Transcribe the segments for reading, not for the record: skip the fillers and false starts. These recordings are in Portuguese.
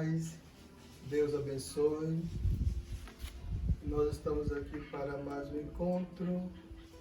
paz, Deus abençoe. Nós estamos aqui para mais um encontro,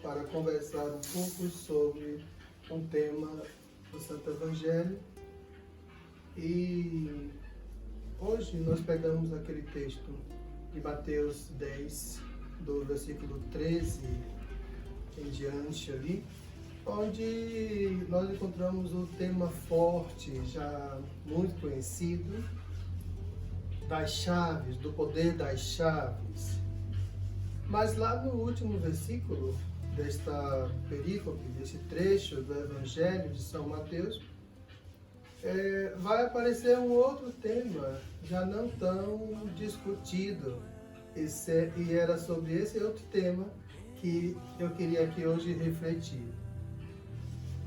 para conversar um pouco sobre um tema do Santo Evangelho. E hoje nós pegamos aquele texto de Mateus 10, do versículo 13 em diante ali, onde nós encontramos o tema forte, já muito conhecido, das chaves, do poder das chaves. Mas lá no último versículo desta perícope, desse trecho do Evangelho de São Mateus, vai aparecer um outro tema, já não tão discutido, e era sobre esse outro tema que eu queria aqui hoje refletir.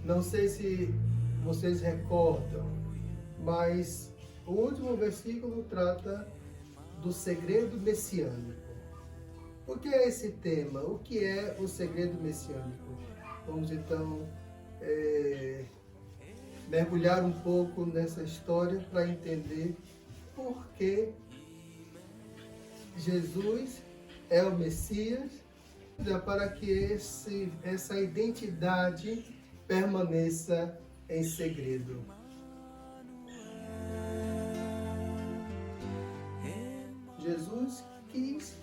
Não sei se vocês recordam, mas o último versículo trata do segredo messiânico. O que é esse tema? O que é o segredo messiânico? Vamos então mergulhar um pouco nessa história para entender por que Jesus é o Messias, para que essa identidade permaneça em segredo. Jesus quis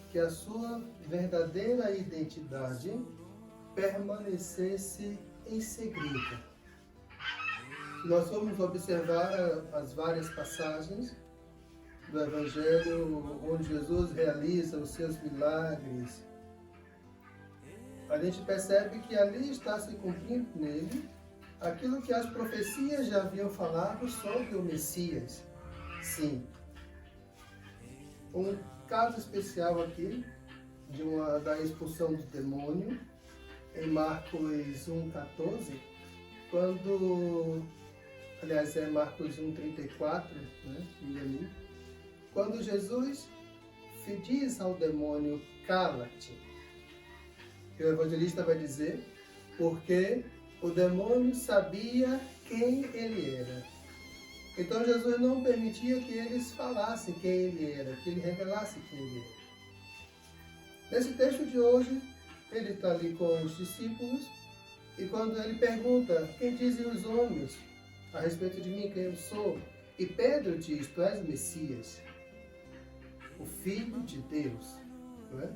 que a sua verdadeira identidade permanecesse em segredo. Nós vamos observar as várias passagens do Evangelho onde Jesus realiza os seus milagres. A gente percebe que ali está se cumprindo nele aquilo que as profecias já haviam falado sobre o Messias. Sim. Um caso especial aqui da expulsão do demônio em Marcos 1,14, aliás, é Marcos 1,34, né? E ali, quando Jesus diz ao demônio, cala-te, o evangelista vai dizer, porque o demônio sabia quem ele era. Então Jesus não permitia que eles falassem quem ele era, que ele revelasse quem ele era. Nesse texto de hoje, ele está ali com os discípulos, e quando ele pergunta, quem dizem os homens a respeito de mim, quem eu sou? E Pedro diz, tu és o Messias, o Filho de Deus, não é?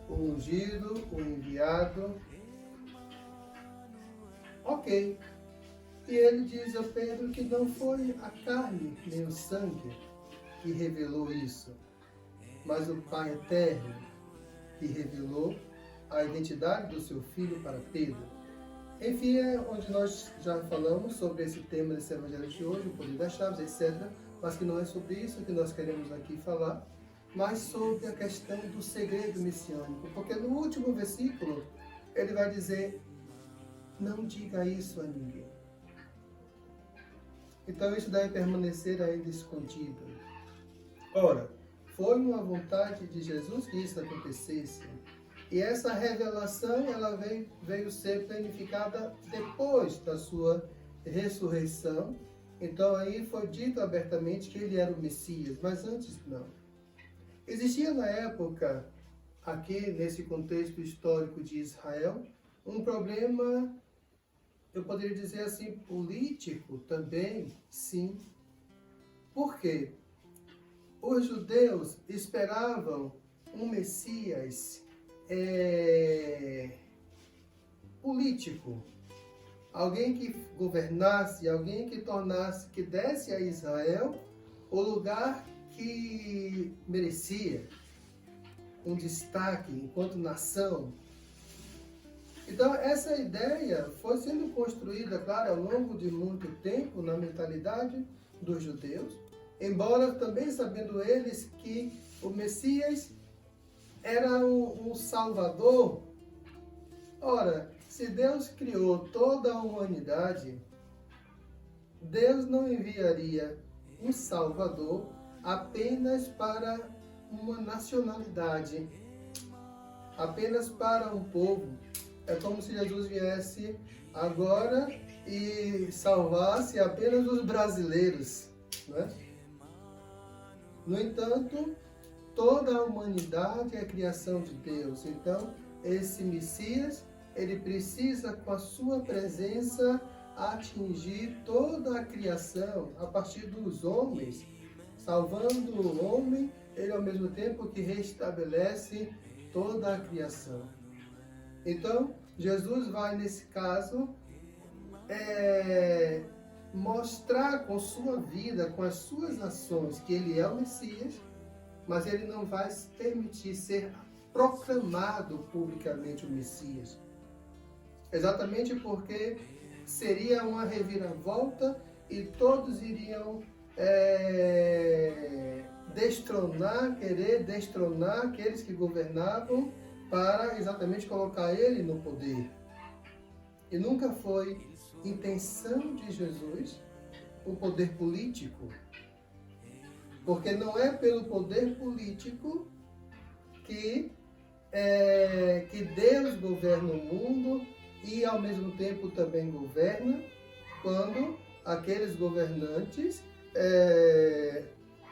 O ungido, o enviado. Ok. E ele diz a Pedro que não foi a carne nem o sangue que revelou isso, mas o Pai Eterno que revelou a identidade do seu filho para Pedro. Enfim, é onde nós já falamos sobre esse tema desse evangelho de hoje, o poder das chaves, etc. Mas que não é sobre isso que nós queremos aqui falar, mas sobre a questão do segredo messiânico. Porque no último versículo, ele vai dizer, não diga isso a ninguém. Então isso deve permanecer ainda escondido. Ora, foi uma vontade de Jesus que isso acontecesse. E essa revelação ela veio ser planificada depois da sua ressurreição. Então aí foi dito abertamente que ele era o Messias, mas antes não. Existia na época, aqui nesse contexto histórico de Israel, um problema, eu poderia dizer assim, político também, sim. Por quê? Os judeus esperavam um Messias político, alguém que governasse, alguém que desse a Israel o lugar que merecia, um destaque enquanto nação. Então essa ideia foi sendo construída, claro, ao longo de muito tempo na mentalidade dos judeus, embora também sabendo eles que o Messias era um Salvador. Ora, se Deus criou toda a humanidade, Deus não enviaria um Salvador apenas para uma nacionalidade, apenas para um povo. É como se Jesus viesse agora e salvasse apenas os brasileiros, né? No entanto, toda a humanidade é a criação de Deus. Então, esse Messias, ele precisa, com a sua presença, atingir toda a criação a partir dos homens, salvando o homem, ele ao mesmo tempo que restabelece toda a criação. Então, Jesus vai, nesse caso, mostrar com sua vida, com as suas ações, que ele é o Messias, mas ele não vai se permitir ser proclamado publicamente o Messias. Exatamente porque seria uma reviravolta e todos iriam querer destronar aqueles que governavam para exatamente colocar ele no poder. E nunca foi intenção de Jesus o poder político, porque não é pelo poder político que Deus governa o mundo e ao mesmo tempo também governa quando aqueles governantes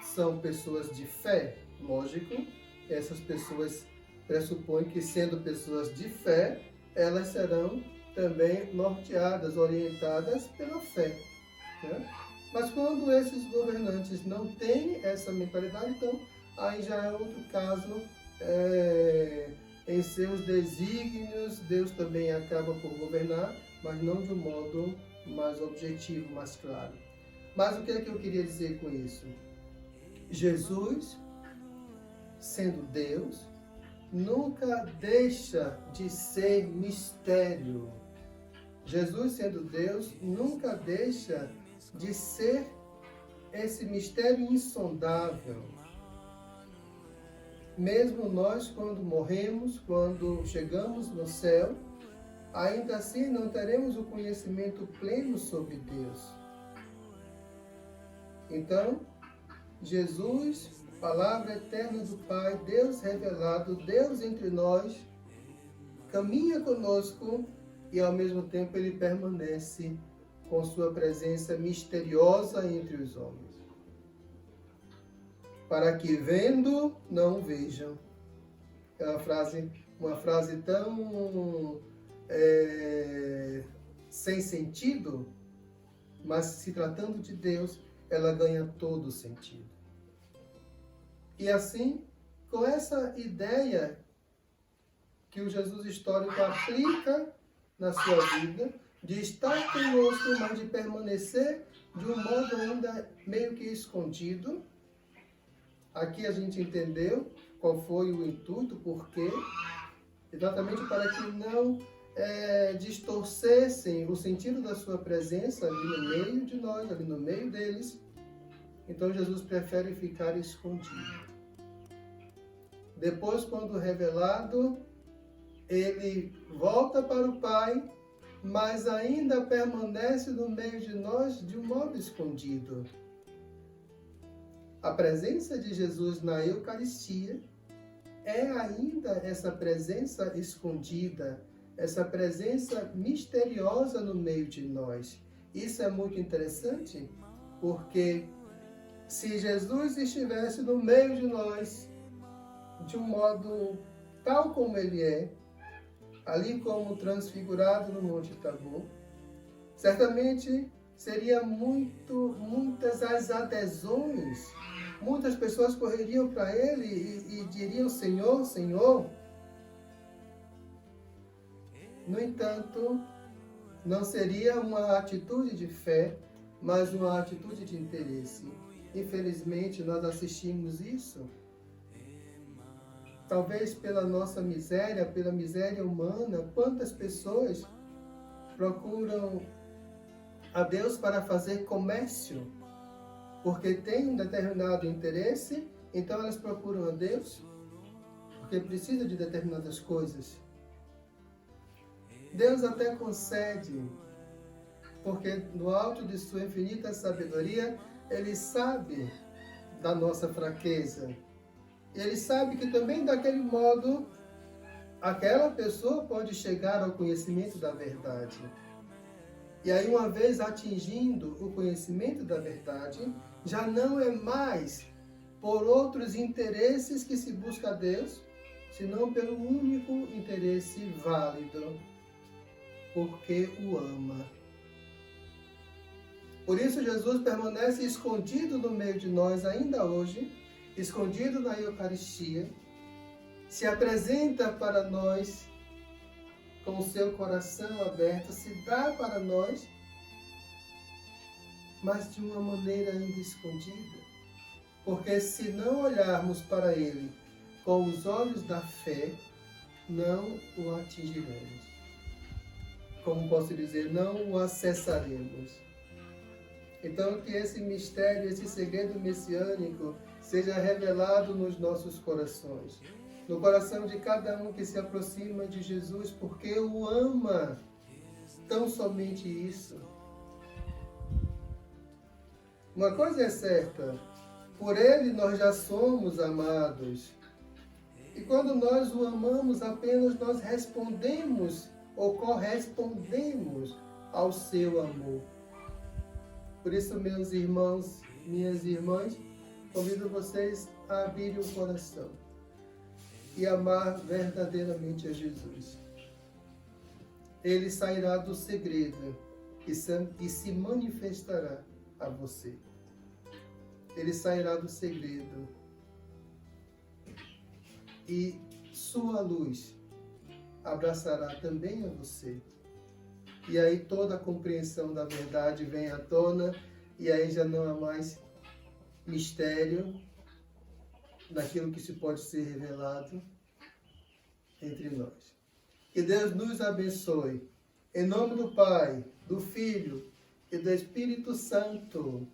são pessoas de fé. Lógico, essas pessoas pressupõem que, sendo pessoas de fé, elas serão também norteadas, orientadas pela fé, né? Mas quando esses governantes não têm essa mentalidade, então aí já é outro caso. Em seus desígnios, Deus também acaba por governar, mas não de um modo mais objetivo, mais claro. Mas o que é que eu queria dizer com isso? Jesus, sendo Deus, nunca deixa de ser mistério. Jesus, sendo Deus, nunca deixa de ser esse mistério insondável. Mesmo nós, quando morremos, quando chegamos no céu, ainda assim não teremos o conhecimento pleno sobre Deus. Então, Jesus, palavra eterna do Pai, Deus revelado, Deus entre nós, caminha conosco e ao mesmo tempo ele permanece com sua presença misteriosa entre os homens. Para que vendo, não vejam. É uma frase tão sem sentido, mas se tratando de Deus, ela ganha todo o sentido. E assim, com essa ideia que o Jesus histórico aplica na sua vida, de estar conosco, mas de permanecer de um modo ainda meio que escondido. Aqui a gente entendeu qual foi o intuito, porquê, exatamente para que não distorcessem o sentido da sua presença ali no meio de nós, ali no meio deles. Então Jesus prefere ficar escondido. Depois, quando revelado, ele volta para o Pai, mas ainda permanece no meio de nós de um modo escondido. A presença de Jesus na Eucaristia é ainda essa presença escondida, essa presença misteriosa no meio de nós. Isso é muito interessante, porque se Jesus estivesse no meio de nós, de um modo tal como ele é, ali como transfigurado no Monte Tabor, certamente seria muitas as adesões. Muitas pessoas correriam para ele e diriam: Senhor, Senhor. No entanto, não seria uma atitude de fé, mas uma atitude de interesse. Infelizmente, nós assistimos isso. Talvez pela nossa miséria, pela miséria humana, quantas pessoas procuram a Deus para fazer comércio, porque tem um determinado interesse, então elas procuram a Deus, porque precisa de determinadas coisas. Deus até concede, porque no alto de sua infinita sabedoria, Ele sabe da nossa fraqueza. Ele sabe que também daquele modo, aquela pessoa pode chegar ao conhecimento da verdade. E aí, uma vez atingindo o conhecimento da verdade, já não é mais por outros interesses que se busca a Deus, senão pelo único interesse válido, porque o ama. Por isso Jesus permanece escondido no meio de nós ainda hoje, escondido na Eucaristia, se apresenta para nós com o seu coração aberto, se dá para nós, mas de uma maneira ainda escondida. Porque se não olharmos para Ele com os olhos da fé, não o atingiremos. Como posso dizer, não o acessaremos. Então, que esse mistério, esse segredo messiânico seja revelado nos nossos corações. No coração de cada um que se aproxima de Jesus, porque o ama. Tão somente isso. Uma coisa é certa, por Ele nós já somos amados. E quando nós o amamos, apenas nós respondemos ou correspondemos ao seu amor. Por isso, meus irmãos, minhas irmãs, convido vocês a abrirem o coração e amar verdadeiramente a Jesus. Ele sairá do segredo e se manifestará a você. Ele sairá do segredo e sua luz abraçará também a você. E aí toda a compreensão da verdade vem à tona, e aí já não há mais mistério naquilo que se pode ser revelado entre nós. Que Deus nos abençoe. Em nome do Pai, do Filho e do Espírito Santo.